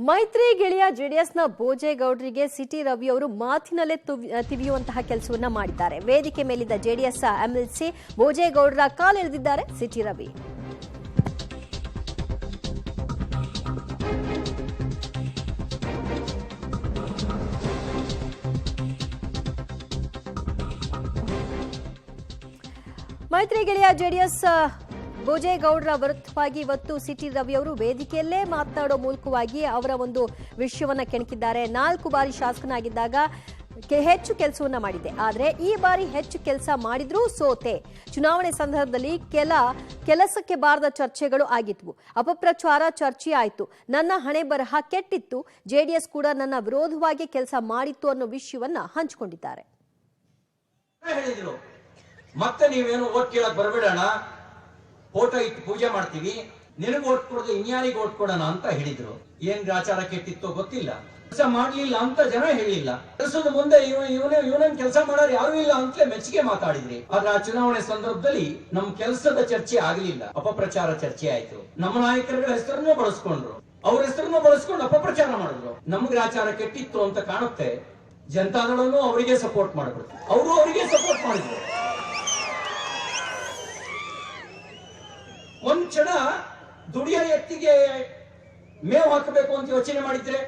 ಮೈತ್ರಿ ಗೆಳೆಯ ಜೆಡಿಎಸ್ನ ಭೋಜೇಗೌಡರಿಗೆ ಸಿಟಿ ರವಿ ಅವರು ಮಾತಿನಲ್ಲೇ ತಿವಿಯುವಂತಹ ಕೆಲಸವನ್ನ ಮಾಡಿದ್ದಾರೆ. ವೇದಿಕೆ ಮೇಲಿದ್ದ ಜೆಡಿಎಸ್ ಎಂಎಲ್ಸಿ ಭೋಜೇಗೌಡರ ಕಾಲೆಳೆದಿದ್ದಾರೆ ಸಿಟಿ ರವಿ. ಮೈತ್ರಿ ಗೆಳೆಯ ಜೆಡಿಎಸ್ ಭೋಜೇಗೌಡರ ವಿರುದ್ಧವಾಗಿ ಇವತ್ತು ಸಿಟಿ ರವಿ ಅವರು ವೇದಿಕೆಯಲ್ಲೇ ಮಾತನಾಡೋ ಮೂಲಕವಾಗಿ ಅವರ ಒಂದು ವಿಷಯವನ್ನ ಕೆಣಕಿದ್ದಾರೆ. 4 ಬಾರಿ ಶಾಸಕನಾಗಿದ್ದಾಗ ಹೆಚ್ಚು ಕೆಲಸವನ್ನ ಮಾಡಿದೆ, ಆದರೆ ಈ ಬಾರಿ ಹೆಚ್ಚು ಕೆಲಸ ಮಾಡಿದ್ರೂ ಸೋತೆ. ಚುನಾವಣೆ ಸಂದರ್ಭದಲ್ಲಿ ಕೆಲಸಕ್ಕೆ ಬಾರದ ಚರ್ಚೆಗಳು ಆಗಿದ್ವು, ಅಪಪ್ರಚಾರ ಚರ್ಚೆ ಆಯಿತು, ನನ್ನ ಹಣೆ ಬರಹ ಕೆಟ್ಟಿತ್ತು, ಜೆಡಿಎಸ್ ಕೂಡ ನನ್ನ ವಿರೋಧವಾಗಿ ಕೆಲಸ ಮಾಡಿತ್ತು ಅನ್ನೋ ವಿಷಯವನ್ನ ಹಂಚಿಕೊಂಡಿದ್ದಾರೆ. ಮತ್ತೆ ನೀವೇನು ಓಟ್ ಕೇಳಕ್ ಬರಬೇಡಣ, ಫೋಟೋ ಇಟ್ಟು ಪೂಜೆ ಮಾಡ್ತೀವಿ, ನಿನಗೆ ಓಟ್ ಕೊಡದೆ ಇನ್ಯಾರಿಗೆ ಓಟ್ ಕೊಡೋಣ ಅಂತ ಹೇಳಿದ್ರು. ಏನ್ ಆಚಾರ ಕೆಟ್ಟಿತ್ತೋ ಗೊತ್ತಿಲ್ಲ, ಕೆಲಸ ಮಾಡ್ಲಿಲ್ಲ ಅಂತ ಜನ ಹೇಳಿಲ್ಲ. ಕೆಲಸದ ಮುಂದೆ ಇವನೇನ್ ಕೆಲಸ ಮಾಡೋರು ಯಾರು ಇಲ್ಲ ಅಂತಲೇ ಮೆಚ್ಚುಗೆ ಮಾತಾಡಿದ್ರಿ. ಆದ್ರೆ ಆ ಚುನಾವಣೆ ಸಂದರ್ಭದಲ್ಲಿ ನಮ್ ಕೆಲಸದ ಚರ್ಚೆ ಆಗಲಿಲ್ಲ, ಅಪಪ್ರಚಾರ ಚರ್ಚೆ ಆಯ್ತು. ನಮ್ಮ ನಾಯಕರ ಹೆಸರನ್ನು ಬಳಸ್ಕೊಂಡ್ರು, ಅವ್ರ ಹೆಸರನ್ನು ಬಳಸ್ಕೊಂಡು ಅಪಪ್ರಚಾರ ಮಾಡಿದ್ರು. ನಮ್ಗೆ ಆಚಾರ ಕೆಟ್ಟಿತ್ತು ಅಂತ ಕಾಣುತ್ತೆ. ಜನತಾದಳನ್ನು ಅವರಿಗೆ ಸಪೋರ್ಟ್ ಮಾಡ್ಬಿಡ್ತು, ಅವರು ಅವರಿಗೆ ಸಪೋರ್ಟ್ ಮಾಡಿದ್ರು. ಒಂದ್ ಕ್ಷಣ ದುಡಿಯ ಎತ್ತಿಗೆ ಮೇವು ಹಾಕಬೇಕು ಅಂತ ಯೋಚನೆ ಮಾಡಿದ್ರೆ